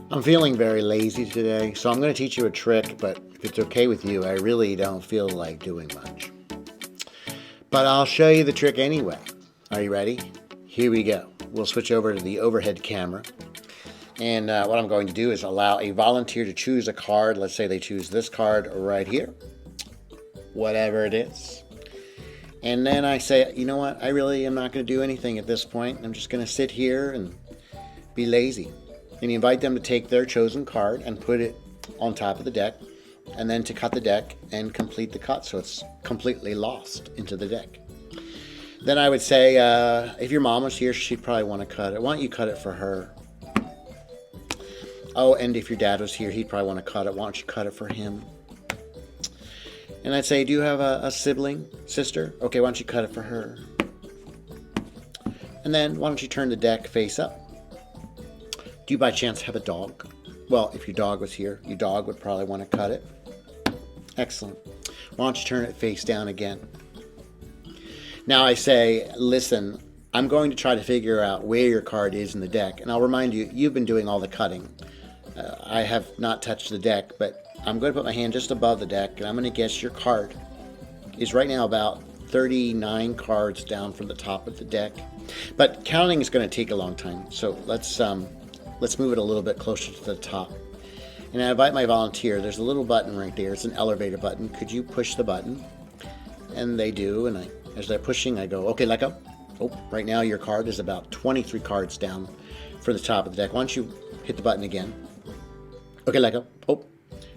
I'm feeling very lazy today, so I'm going to teach you a trick, but if it's okay with you, I really don't feel like doing much. But I'll show you the trick anyway. Are you ready? Here we go. We'll switch over to the overhead camera. And what I'm going to do is allow a volunteer to choose a card. Let's say they choose this card right here, whatever it is. And then I say, you know what? I really am not going to do anything at this point. I'm just going to sit here and be lazy. And you invite them to take their chosen card and put it on top of the deck, and then to cut the deck and complete the cut so it's completely lost into the deck. Then I would say, if your mom was here, she'd probably want to cut it. Why don't you cut it for her? Oh, and if your dad was here, he'd probably want to cut it. Why don't you cut it for him? And I'd say, do you have a sibling, sister? Okay, why don't you cut it for her? And then why don't you turn the deck face up? Do you by chance have a dog? Well, if your dog was here, your dog would probably want to cut it. Excellent. Why don't you turn it face down again? Now I say, listen, I'm going to try to figure out where your card is in the deck. And I'll remind you, you've been doing all the cutting. I have not touched the deck, but I'm going to put my hand just above the deck, and I'm going to guess your card is right now about 39 cards down from the top of the deck. But counting is going to take a long time, so let's move it a little bit closer to the top. And I invite my volunteer. There's a little button right there. It's an elevator button. Could you push the button? And they do, and as they're pushing, I go, okay, let go. Oh, right now your card is about 23 cards down for the top of the deck. Why don't you hit the button again? Okay, let go. Oh,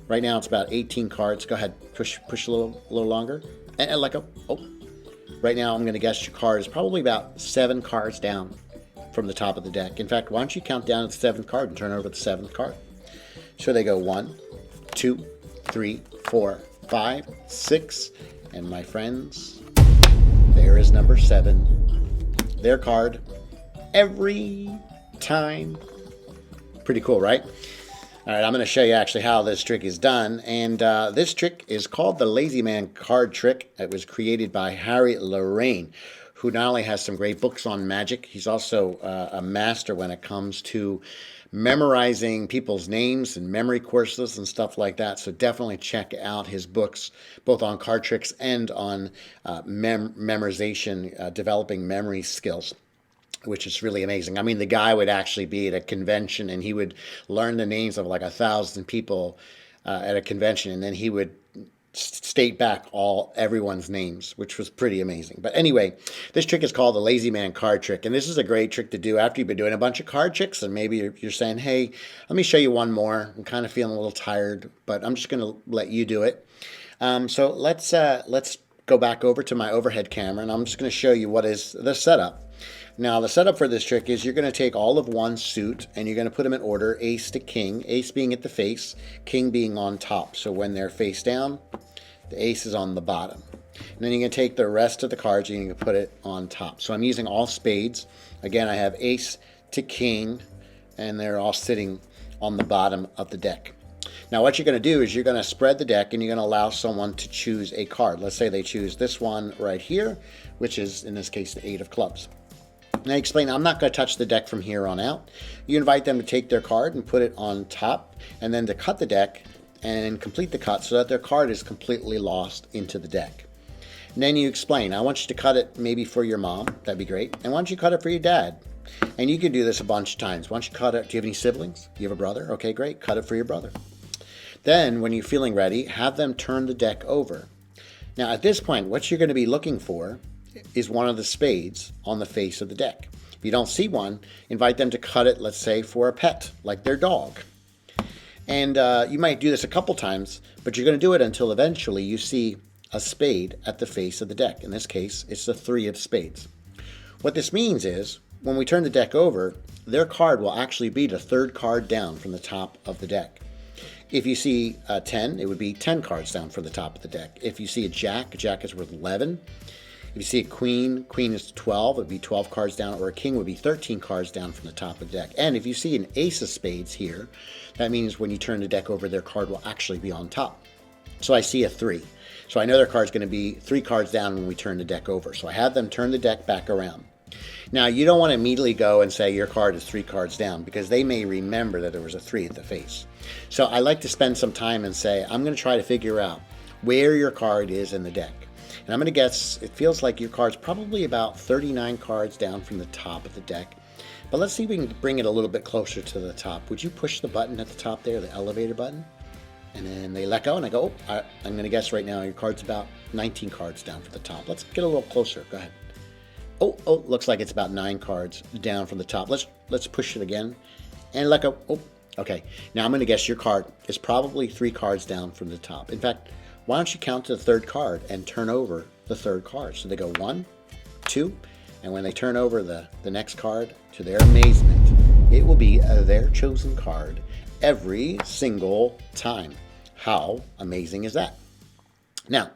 right now it's about 18 cards. Go ahead, push a little longer, and let go. Oh, right now I'm going to guess your card is probably about 7 cards down from the top of the deck. In fact, why don't you count down to the 7th card and turn over the 7th card? So they go 1, 2, 3, 4, 5, 6, and my friends, there is number 7. Their card every time. Pretty cool, right? All right, I'm going to show you actually how this trick is done. And this trick is called the Lazy Man card trick. It was created by Harry Lorraine, who not only has some great books on magic, he's also a master when it comes to memorizing people's names and memory courses and stuff like that. So definitely check out his books, both on card tricks and on memorization, developing memory skills, which is really amazing. I mean, the guy would actually be at a convention and he would learn the names of like 1,000 people at a convention, and then he would state back everyone's names, which was pretty amazing. But anyway, this trick is called the Lazy Man card trick, and this is a great trick to do after you've been doing a bunch of card tricks, and maybe you're saying, hey, let me show you one more. I'm kind of feeling a little tired, but I'm just going to let you do it. So let's go back over to my overhead camera, and I'm just going to show you what is the setup. Now, the setup for this trick is you're going to take all of one suit and you're going to put them in order, ace to king, ace being at the face, king being on top. So when they're face down, the ace is on the bottom. And then you're going to take the rest of the cards and you're going to put it on top. So I'm using all spades. Again, I have ace to king, and they're all sitting on the bottom of the deck. Now, what you're going to do is you're going to spread the deck and you're going to allow someone to choose a card. Let's say they choose this one right here, which is, in this case, the 8 of clubs. Now, I explain, I'm not going to touch the deck from here on out. You invite them to take their card and put it on top, and then to cut the deck and complete the cut so that their card is completely lost into the deck. And then you explain, I want you to cut it maybe for your mom. That'd be great. And why don't you cut it for your dad? And you can do this a bunch of times. Why don't you cut it? Do you have any siblings? Do you have a brother? Okay, great. Cut it for your brother. Then, when you're feeling ready, have them turn the deck over. Now, at this point, what you're going to be looking for is one of the spades on the face of the deck. If you don't see one, invite them to cut it, let's say, for a pet, like their dog. And you might do this a couple times, but you're going to do it until eventually you see a spade at the face of the deck. In this case, it's the 3 of spades. What this means is, when we turn the deck over, their card will actually be the 3rd card down from the top of the deck. If you see a 10, it would be 10 cards down from the top of the deck. If you see a jack is worth 11. If you see a queen is 12, it would be 12 cards down, or a king would be 13 cards down from the top of the deck. And if you see an ace of spades here, that means when you turn the deck over, their card will actually be on top. So I see a 3. So I know their card's going to be 3 cards down when we turn the deck over. So I have them turn the deck back around. Now, you don't want to immediately go and say your card is 3 cards down because they may remember that there was a 3 at the face. So I like to spend some time and say, I'm going to try to figure out where your card is in the deck. And I'm going to guess it feels like your card's probably about 39 cards down from the top of the deck. But let's see if we can bring it a little bit closer to the top. Would you push the button at the top there, the elevator button? And then they let go, and I go, oh, I'm going to guess right now your card's about 19 cards down from the top. Let's get a little closer. Go ahead. Oh, looks like it's about 9 cards down from the top. Let's push it again and let go. Oh, okay. Now I'm going to guess your card is probably 3 cards down from the top. In fact, why don't you count to the 3rd card and turn over the 3rd card? So they go 1, 2, and when they turn over the next card, to their amazement, it will be their chosen card every single time. How amazing is that? Now,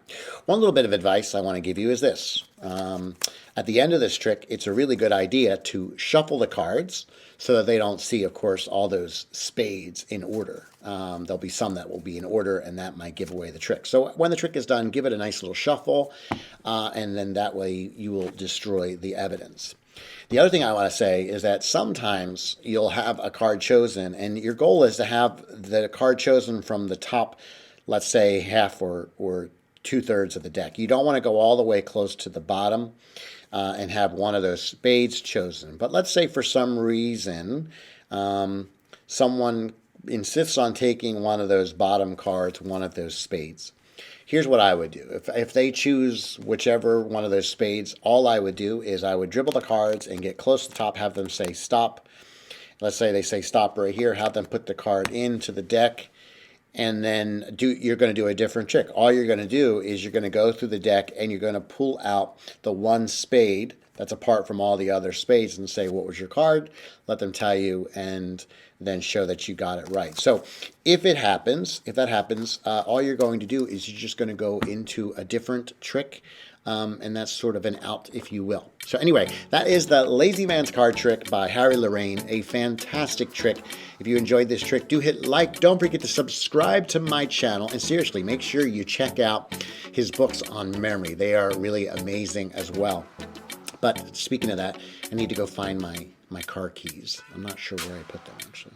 one little bit of advice I want to give you is this. At the end of this trick, it's a really good idea to shuffle the cards so that they don't see, of course, all those spades in order. There'll be some that will be in order, and that might give away the trick. So when the trick is done, give it a nice little shuffle, and then that way you will destroy the evidence. The other thing I want to say is that sometimes you'll have a card chosen, and your goal is to have the card chosen from the top, let's say half or 2/3 of the deck. You don't want to go all the way close to the bottom and have one of those spades chosen. But let's say for some reason someone insists on taking one of those bottom cards, one of those spades. Here's what I would do. If they choose whichever one of those spades, all I would do is I would dribble the cards and get close to the top, have them say stop. Let's say they say stop right here, have them put the card into the deck, and then you're going to do a different trick. All you're going to do is you're going to go through the deck and you're going to pull out the one spade that's apart from all the other spades and say, what was your card? Let them tell you, and then show that you got it right. So if that happens, all you're going to do is you're just going to go into a different trick, and that's sort of an out, if you will. So anyway, that is the Lazy Man's Card Trick by Harry Lorayne, a fantastic trick. If you enjoyed this trick, do hit like. Don't forget to subscribe to my channel, and seriously, make sure you check out his books on memory. They are really amazing as well. But speaking of that, I need to go find my car keys. I'm not sure where I put them, actually.